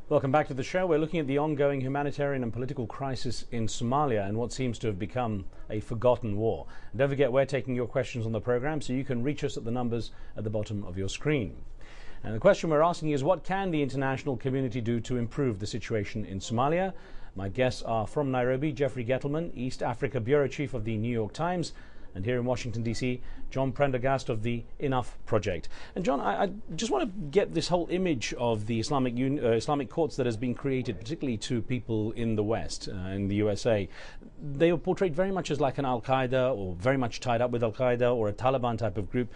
Welcome back to the show. We're looking at the ongoing humanitarian and political crisis in Somalia and what seems to have become a forgotten war. And don't forget, we're taking your questions on the program, so you can reach us at the numbers at the bottom of your screen. And the question we're asking is, what can the international community do to improve the situation in Somalia? My guests are from Nairobi, Jeffrey Gettleman, East Africa Bureau Chief of the New York Times, and here in Washington, D.C., John Prendergast of the Enough Project. And John, I just want to get this whole image of the Islamic courts that has been created, particularly to people in the West, in the USA. They are portrayed very much as like an Al-Qaeda, or very much tied up with Al-Qaeda or a Taliban type of group.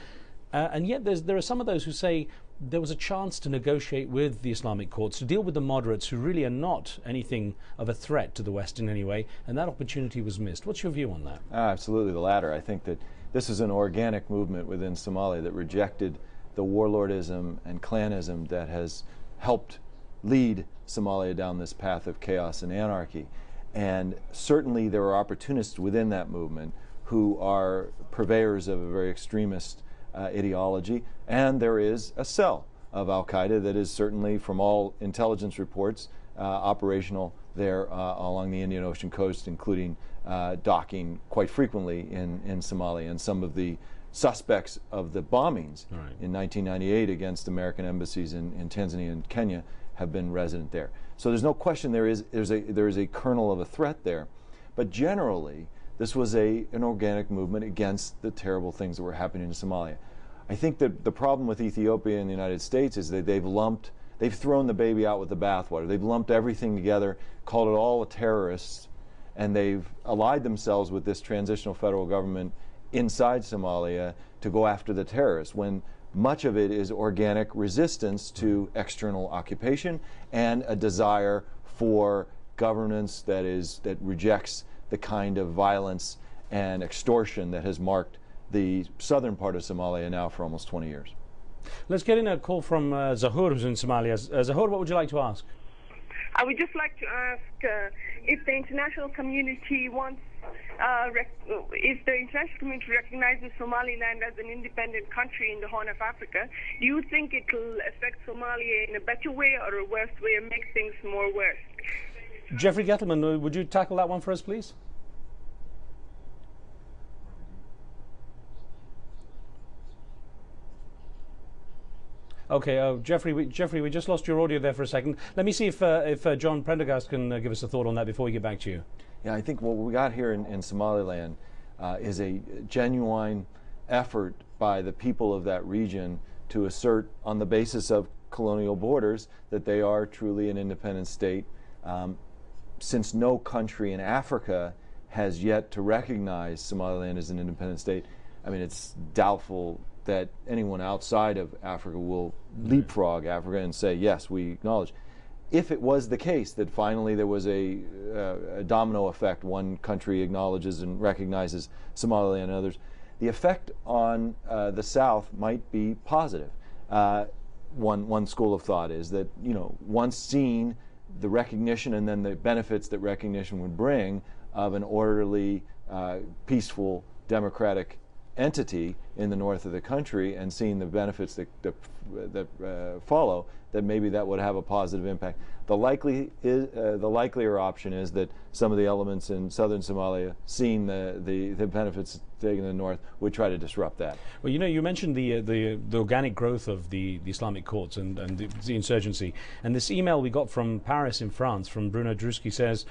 And yet there are some of those who say there was a chance to negotiate with the Islamic courts to deal with the moderates who really are not anything of a threat to the West in any way, and that opportunity was missed. What's your view on that? Absolutely the latter. I think that this is an organic movement within Somalia that rejected the warlordism and clanism that has helped lead Somalia down this path of chaos and anarchy. And certainly there are opportunists within that movement who are purveyors of a very extremist ideology, and there is a cell of Al-Qaeda that is certainly, from all intelligence reports, operational there along the Indian Ocean coast, including docking quite frequently in Somalia. And some of the suspects of the bombings in 1998 against American embassies in Tanzania and Kenya have been resident there. So there's no question there is a kernel of a threat there, but generally this was an organic movement against the terrible things that were happening in Somalia. I think that the problem with Ethiopia and the United States is that they've thrown the baby out with the bathwater. They've lumped everything together, called it all terrorists, and they've allied themselves with this transitional federal government inside Somalia to go after the terrorists, when much of it is organic resistance to external occupation and a desire for governance that rejects the kind of violence and extortion that has marked the southern part of Somalia now for almost 20 years. Let's get in a call from Zahur, who's in Somalia. Zahur, what would you like to ask? I would just like to ask if the international community recognizes Somaliland as an independent country in the Horn of Africa, do you think it will affect Somalia in a better way or a worse way, or make things more worse? Jeffrey Gettleman, would you tackle that one for us, please? Okay, Jeffrey, we just lost your audio there for a second. Let me see if John Prendergast can give us a thought on that before we get back to you. Yeah, I think what we got here in Somaliland is a genuine effort by the people of that region to assert, on the basis of colonial borders, that they are truly an independent state. Since no country in Africa has yet to recognize Somaliland as an independent state, I mean, it's doubtful that anyone outside of Africa will leapfrog Africa and say, yes, we acknowledge. If it was the case that finally there was a domino effect, one country acknowledges and recognizes Somaliland and others, the effect on the South might be positive. One school of thought is that, once seen, the recognition and then the benefits that recognition would bring of an orderly, peaceful, democratic entity in the north of the country, and seeing the benefits that follow, that maybe that would have a positive impact. The likelier option is that some of the elements in southern Somalia, seeing the benefits taken in the north, would try to disrupt that. Well, you mentioned the organic growth of the Islamic courts and the insurgency, and this email we got from Paris in France from Bruno Drusky says,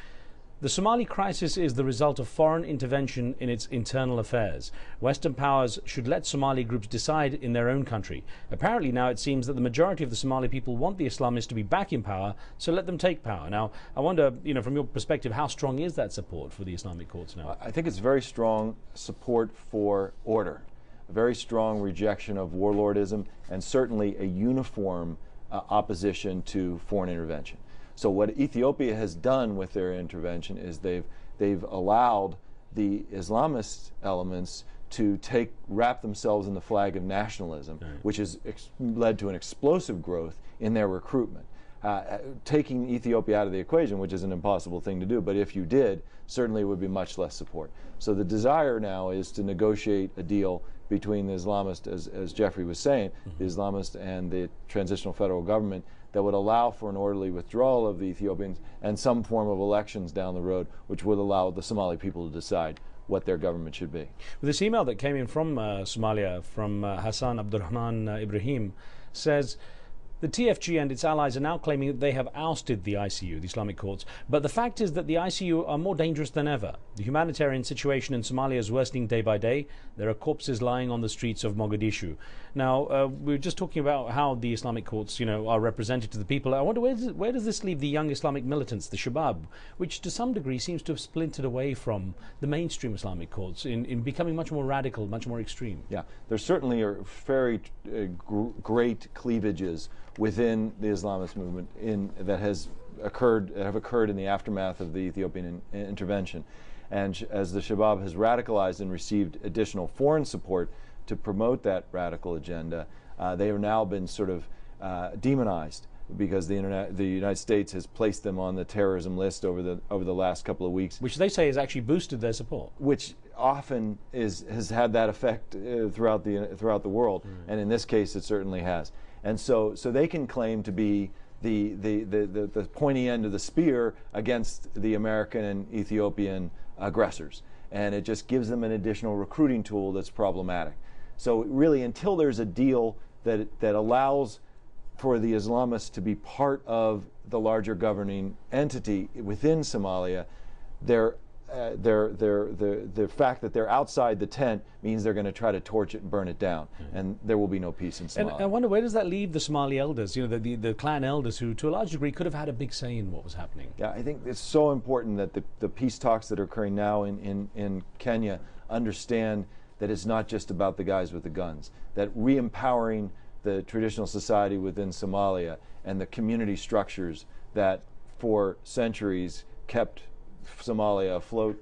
the Somali crisis is the result of foreign intervention in its internal affairs. Western powers should let Somali groups decide in their own country. Apparently now it seems that the majority of the Somali people want the Islamists to be back in power, so let them take power. Now, I wonder, from your perspective, how strong is that support for the Islamic courts now? I think it's very strong support for order, a very strong rejection of warlordism, and certainly a uniform opposition to foreign intervention. So what Ethiopia has done with their intervention is they've allowed the Islamist elements to wrap themselves in the flag of nationalism, which has led to an explosive growth in their recruitment. Taking Ethiopia out of the equation, which is an impossible thing to do, but if you did, certainly it would be much less support. So the desire now is to negotiate a deal between the Islamists, as Jeffrey was saying, the Islamists and the transitional federal government that would allow for an orderly withdrawal of the Ethiopians and some form of elections down the road, which would allow the Somali people to decide what their government should be. This email that came in from Somalia, from Hassan Abdurrahman Ibrahim, says the TFG and its allies are now claiming that they have ousted the ICU, the Islamic courts, but the fact is that the ICU are more dangerous than ever. The humanitarian situation in Somalia is worsening day by day. There are corpses lying on the streets of Mogadishu. Now, we were just talking about how the Islamic courts, are represented to the people. I wonder where does this leave the young Islamic militants, the Shabab, which to some degree seems to have splintered away from the mainstream Islamic courts in becoming much more radical, much more extreme? Yeah, there certainly are very great cleavages within the Islamist movement that have occurred in the aftermath of the Ethiopian intervention. And as the Shabab has radicalized and received additional foreign support to promote that radical agenda, they have now been sort of demonized because the United States has placed them on the terrorism list over the last couple of weeks, which they say has actually boosted their support. Which often has had that effect throughout the world, and in this case, it certainly has. And so they can claim to be the pointy end of the spear against the American and Ethiopian aggressors, and it just gives them an additional recruiting tool that's problematic. So really, until there's a deal that allows for the Islamists to be part of the larger governing entity within Somalia, the fact that they're outside the tent means they're going to try to torch it and burn it down, and there will be no peace in Somalia. And I wonder, where does that leave the Somali elders, the clan elders, who to a large degree could have had a big say in what was happening? Yeah, I think it's so important that the peace talks that are occurring now in Kenya understand that it's not just about the guys with the guns, that re-empowering the traditional society within Somalia and the community structures that for centuries kept Somalia afloat,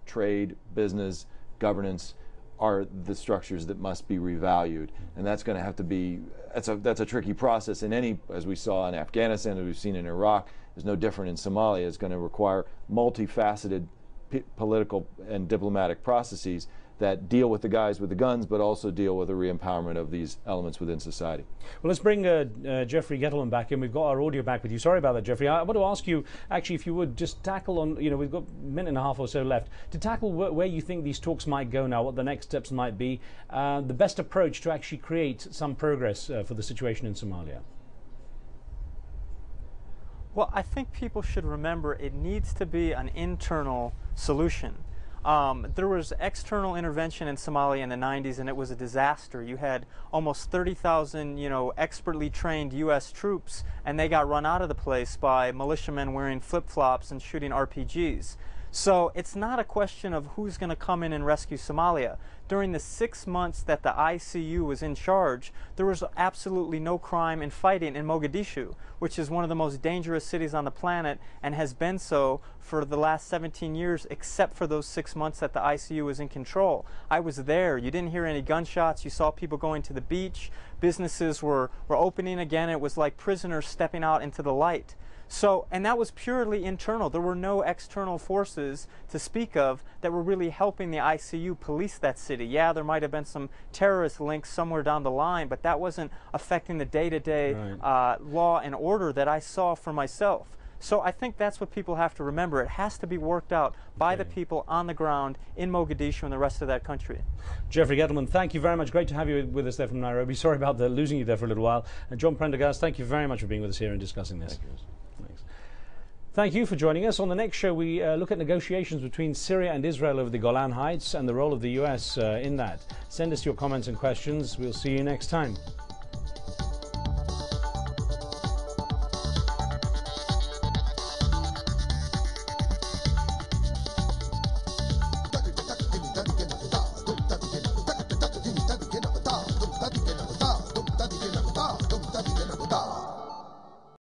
trade, business, governance, are the structures that must be revalued, and that's going to have to be that's a tricky process in any, as we saw in Afghanistan, as we've seen in Iraq. Is no different in Somalia. It's going to require multifaceted political and diplomatic processes that deal with the guys with the guns, but also deal with the re-empowerment of these elements within society. Well, let's bring Jeffrey Gettleman back in. We've got our audio back with you. Sorry about that, Jeffrey. I want to ask you, actually, if you would just tackle on, we've got a minute and a half or so left, to tackle where you think these talks might go now, what the next steps might be, the best approach to actually create some progress for the situation in Somalia. Well, I think people should remember it needs to be an internal solution. There was external intervention in Somalia in the 90s, and it was a disaster. You had almost 30,000, expertly trained U.S. troops, and they got run out of the place by militiamen wearing flip-flops and shooting RPGs. So it's not a question of who's going to come in and rescue Somalia. During the 6 months that the ICU was in charge, there was absolutely no crime and fighting in Mogadishu, which is one of the most dangerous cities on the planet and has been so for the last 17 years, except for those 6 months that the ICU was in control. I was there. You didn't hear any gunshots. You saw people going to the beach. Businesses were opening again. It was like prisoners stepping out into the light. So, and that was purely internal. There were no external forces to speak of that were really helping the ICU police that city. Yeah, there might have been some terrorist links somewhere down the line, but that wasn't affecting the day-to-day law and order that I saw for myself. So I think that's what people have to remember. It has to be worked out by the people on the ground in Mogadishu and the rest of that country. Jeffrey Gettleman, thank you very much. Great to have you with us there from Nairobi. Sorry about losing you there for a little while. And John Prendergast, thank you very much for being with us here and discussing this. Thank you. Thank you for joining us. On the next show, we look at negotiations between Syria and Israel over the Golan Heights and the role of the US in that. Send us your comments and questions. We'll see you next time.